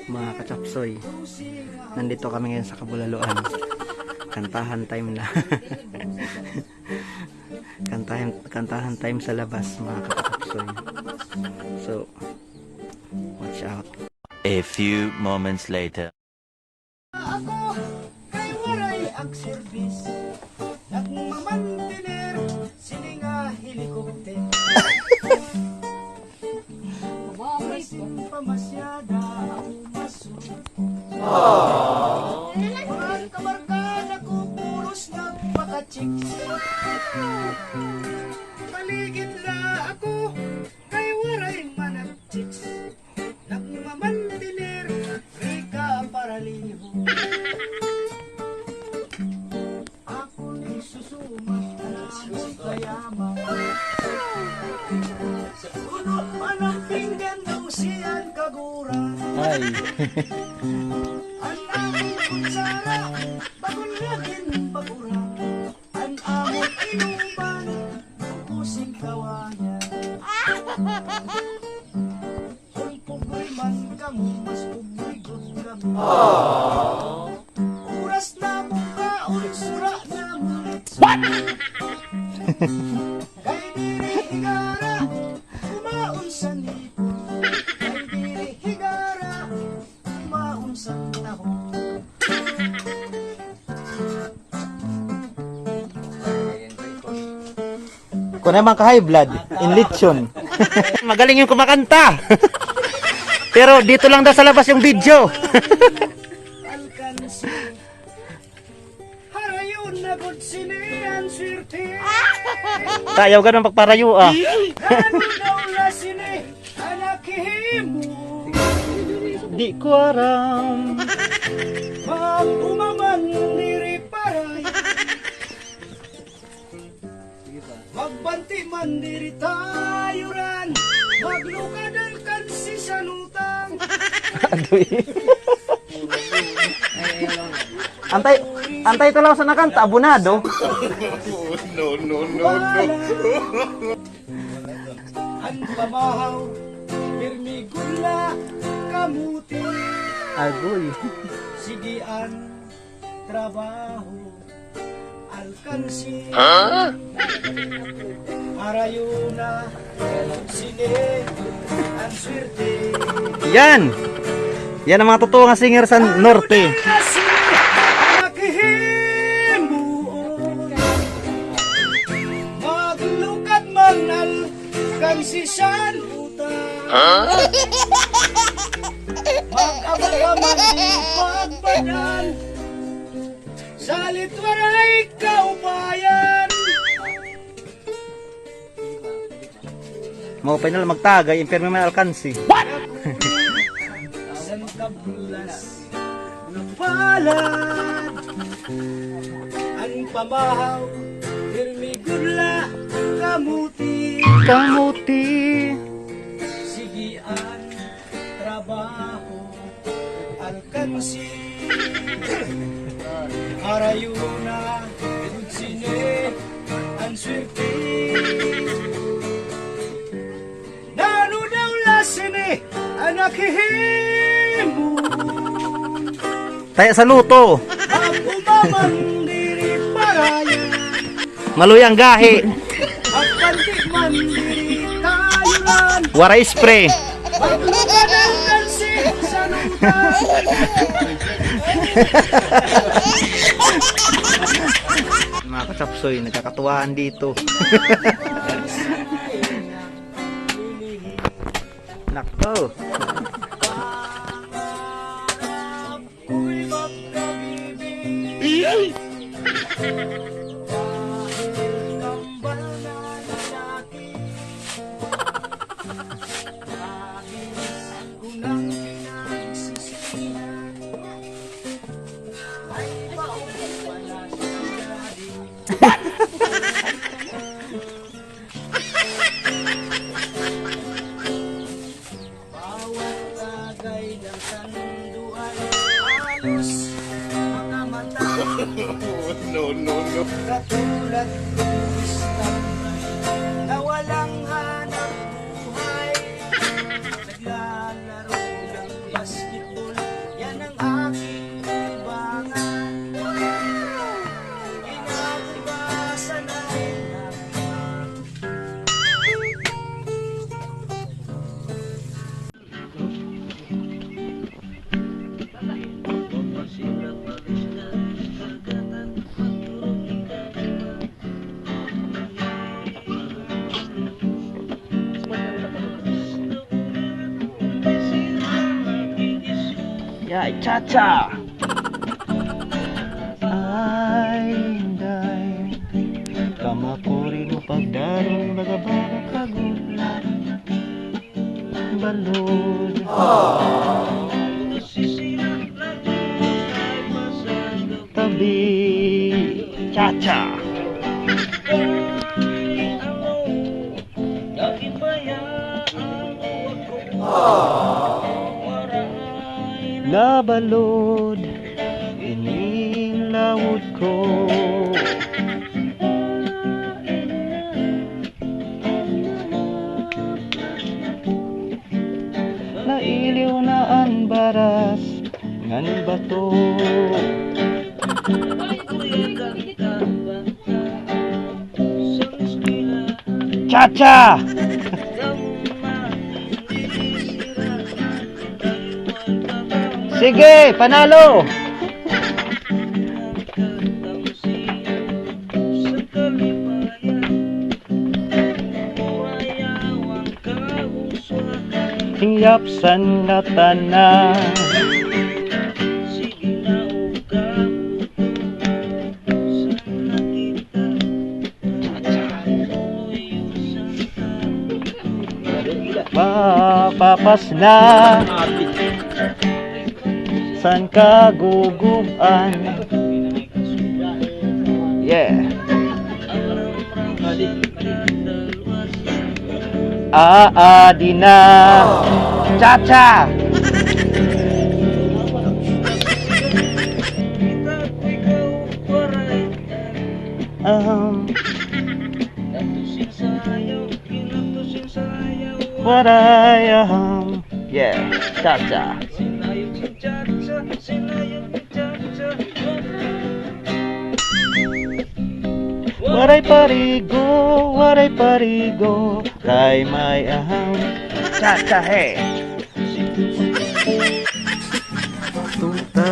Mga kachapsoy, nandito kami ngayon sa Kabulaluan. Kantahan time na. kantahan time sa labas, mga kachapsoy. So, watch out. A few moments later. Ako kay waray ang service, nagmamantiner sini nga helikopter. Masin pamasyada ang maso. Mga kabarkada ko puros nagpaka-chicks. Paligid na ako kay waray manag-chicks, nagmamantiner rika paraliho. Ako ni susumat alas kayaman. Uno anong pinggan daw siyan kagura. Ay. Ang among kutsara bagong yakin bagura. Ang among inuman pusing kawayan. Kung pugoy man kamo mas pugoy gud kamo. Oras na mo kaon sura na mo. Kay diri higara kumaon sa nipon. Kay diri higara kumaon sa tahon. Kung naman ka high blood, in lechon. Magaling yung kumakanta. Pero dito lang daw sa labas yung video. Alkansi harayon na gud sini ang swerte. Tayaw ganun pagparayo ah. Ano daw la sini anak himo. Di ko aram. Pag umaman diri paray, magbanti man diri tayuran, maglukadal kan si sanutang. Aduy. Antay ito lang sa nakanta, abunado. Ang pamahaw, pirmi gula, kamuti, Agoy. sigian, trabaho, alkansi, harayuna, sine, ang swerte. Yan. Yan ang mga totoo nga singer sa Norte. Maglukad man alkansi san utang. Mag-abang ka man di pagbadan, salit waray kaupayan. Maupay na lang magtagay, impirme man alkansi. San kabulas napalad, ang pamahaw hirmigudla kamuti, Kamuti. sigian trabaho alkansi, harayuna sine ang swerte. Nano daw lasine anak himo. Tayo sa luto. Ang umaman diri parayan, Maluyang gahi. at pantik man diri tayuran, Waray spray. maglukad ang kansi sa nutang. Mga kachapsoy, nagkakatuwaan dito. Nakto. Uy, magkabibig, dahil kambal na lalaki, labis ko nang pinagsisihan, ay paupo pala sa daddy. Bawat tagay ng sanduan, halos mga mata. Katulad ng istamay na wala Ay, cha-cha! Ay, hinday kamakuri mo pagdaron baga-baga kagulat balod. Tabi, cha-cha! Nabalod inilawod ko. Nailiw na ang baras ngan bato. Cha-cha! Sige, panalo! Hiyapsan na tanan. Papapas na san ka guguban. Yeah. Aadi na. Cha-cha. What I yeah, cha-cha. Waray parigo, kay may ahang cha-cha he. Tuta.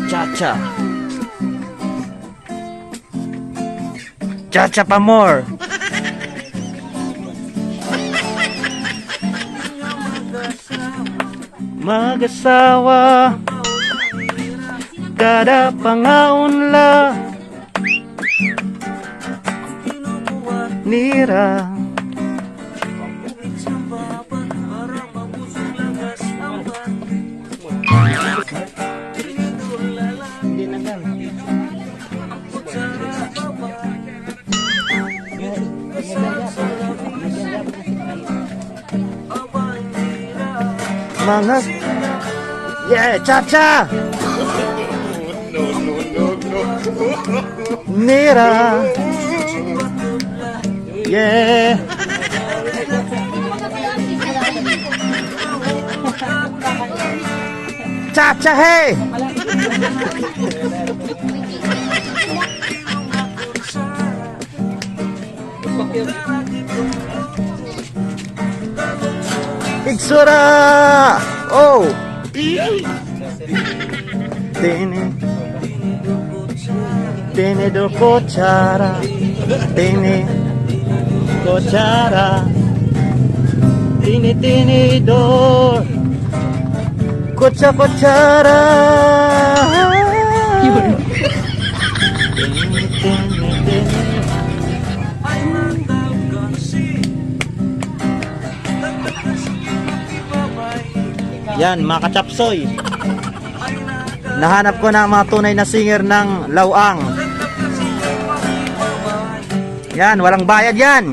Cha-cha. Cha-cha pa more. Mag-asawa kada pangaon la nira mga yeah, cha-cha nira yeah cha-cha hey Iksura! Oh! Tiene do cuchara. Tiene cuchara. Tiene do cuchara. Yan, mga kachapsoy. Nahanap ko na mga tunay na singer ng lawang. Yan, walang bayad yan.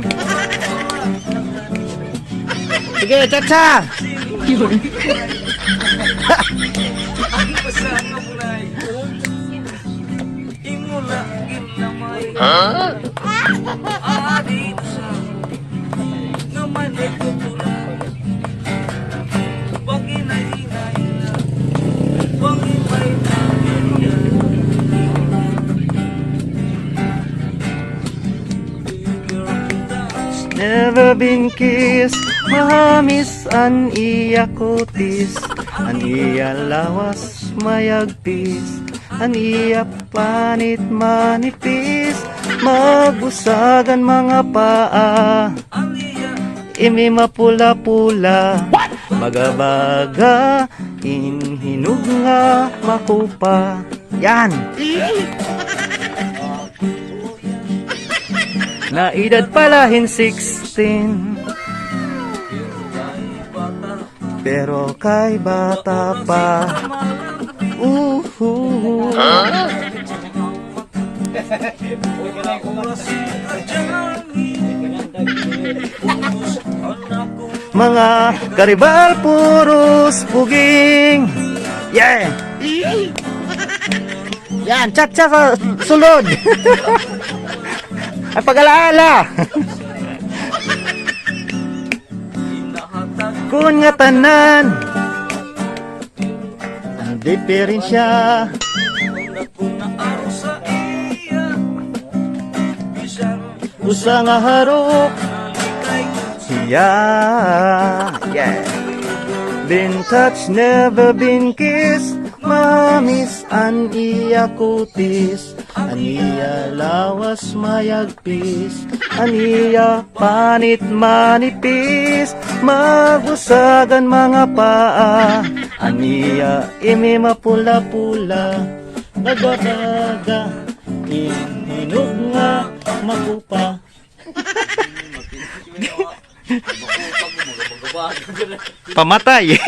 Sige, cha-cha. Huh? Never been kissed, mahamis an iya kutis, an iya lawas mayagpis, aniya panit manipis, magbusagan mga paa, imi mapula-pula, magabaga, inhinog nga makupa. Yan! Na edad palahin 16, pero kay bata pa. Mga karibal puros puging. Yeah! Yan, chat-chat sa sulod. Ay pag-alaala. Kung nga tanan ang diferensya, usa nga harok siya. Yeah. Been touched, never been kissed, mamis an iya kutis, aniya lawas mayagpis, aniya panit manipis, magusagan mga paa, aniya imi mapula-pula, nagabaga, hinog nga makupa. Pamatay.